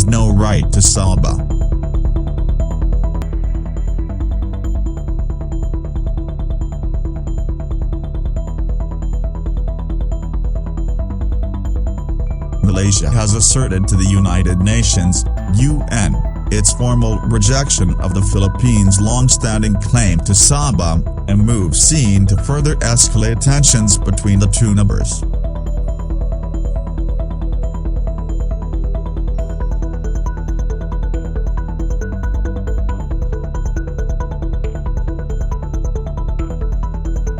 no right to Sabah. Malaysia has asserted to the United Nations (UN) its formal rejection of the Philippines' long-standing claim to Sabah, a move seen to further escalate tensions between the two neighbors.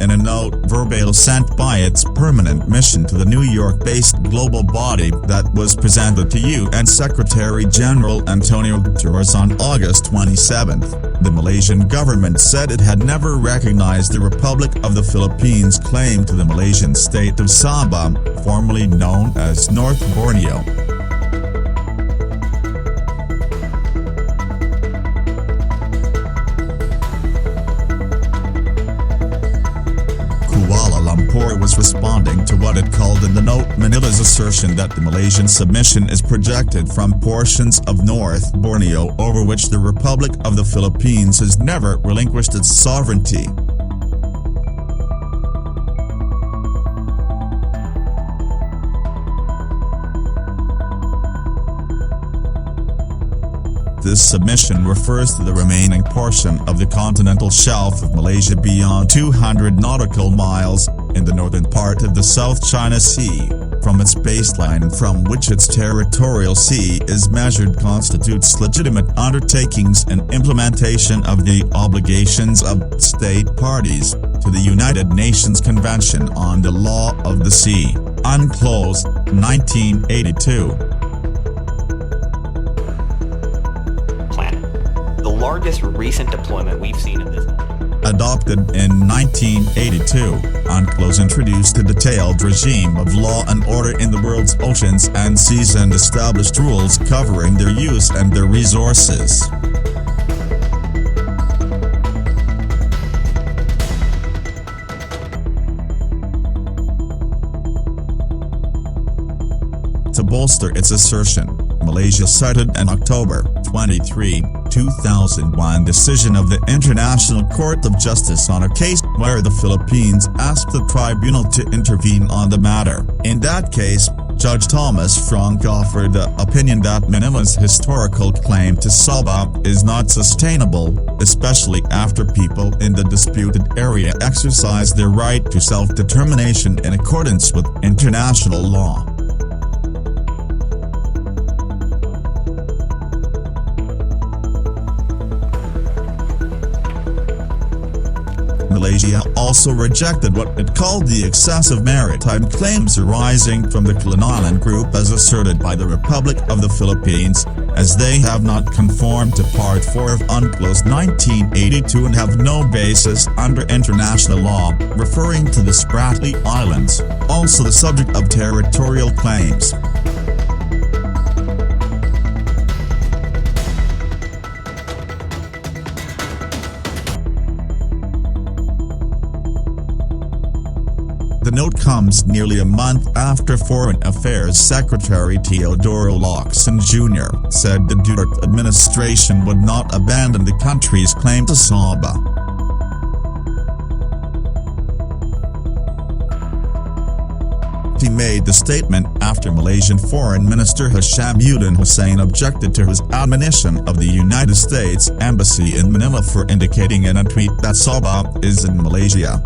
In a note verbal sent by its permanent mission to the New York-based global body that was presented to UN Secretary-General Antonio Guterres on August 27, the Malaysian government said it had never recognized the Republic of the Philippines' claim to the Malaysian state of Sabah, formerly known as North Borneo. Kuala Lumpur was responding to what it called in the note Manila's assertion that the Malaysian submission is projected from portions of North Borneo over which the Republic of the Philippines has never relinquished its sovereignty. This submission refers to the remaining portion of the continental shelf of Malaysia beyond 200 nautical miles, in the northern part of the South China Sea, from its baseline from which its territorial sea is measured constitutes legitimate undertakings and implementation of the obligations of state parties to the United Nations Convention on the Law of the Sea, UNCLOS, 1982. The largest recent deployment we've seen in this. Adopted in 1982, UNCLOS introduced a detailed regime of law and order in the world's oceans and seas and established rules covering their use and their resources. To bolster its assertion, Malaysia cited an October 23, 2001 decision of the International Court of Justice on a case where the Philippines asked the tribunal to intervene on the matter. In that case, Judge Thomas Frank offered the opinion that Manila's historical claim to Sabah is not sustainable, especially after people in the disputed area exercise their right to self-determination in accordance with international law. Malaysia also rejected what it called the excessive maritime claims arising from the colonial group as asserted by the Republic of the Philippines, as they have not conformed to Part 4 of UNCLOS 1982 and have no basis under international law, referring to the Spratly Islands, also the subject of territorial claims. The note comes nearly a month after Foreign Affairs Secretary Teodoro Locsin Jr. said the Duterte administration would not abandon the country's claim to Sabah. He made the statement after Malaysian Foreign Minister Hishamuddin Hussein objected to his admonition of the United States Embassy in Manila for indicating in a tweet that Sabah is in Malaysia.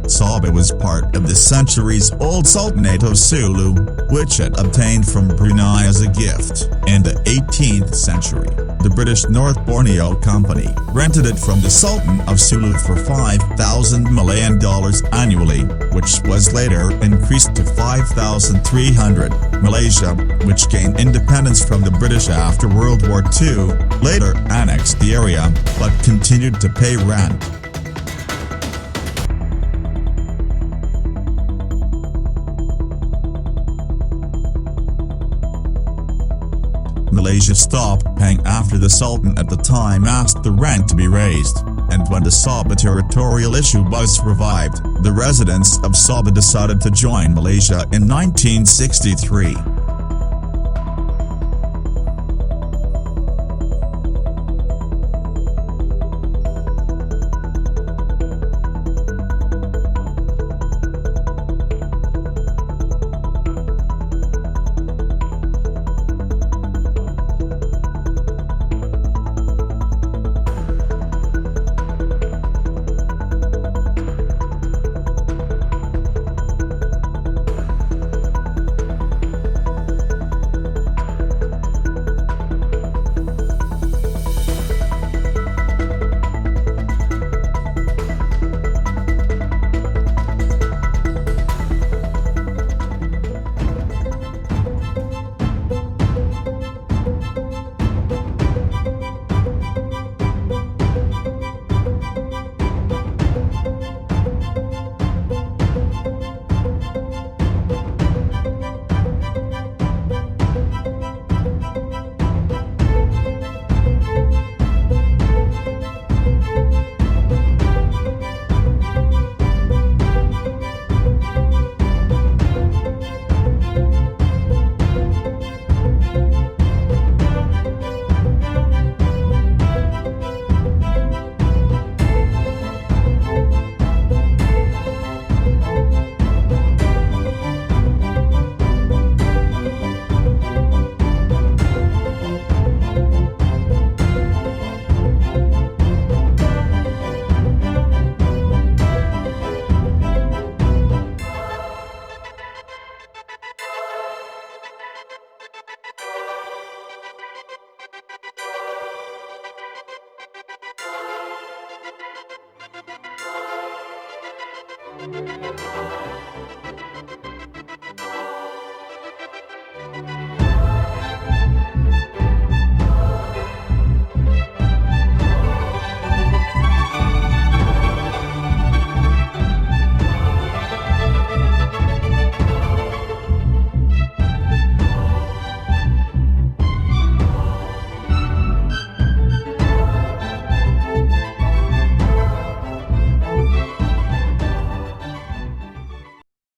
Sabah was part of the centuries-old Sultanate of Sulu, which it obtained from Brunei as a gift. In the 18th century, the British North Borneo Company rented it from the Sultan of Sulu for $5,000 Malayan annually, which was later increased to $5,300. Malaysia, which gained independence from the British after World War II, later annexed the area, but continued to pay rent. Malaysia stopped paying after the Sultan at the time asked the rent to be raised, and and when the Sabah territorial issue was revived, the residents of Sabah decided to join Malaysia in 1963.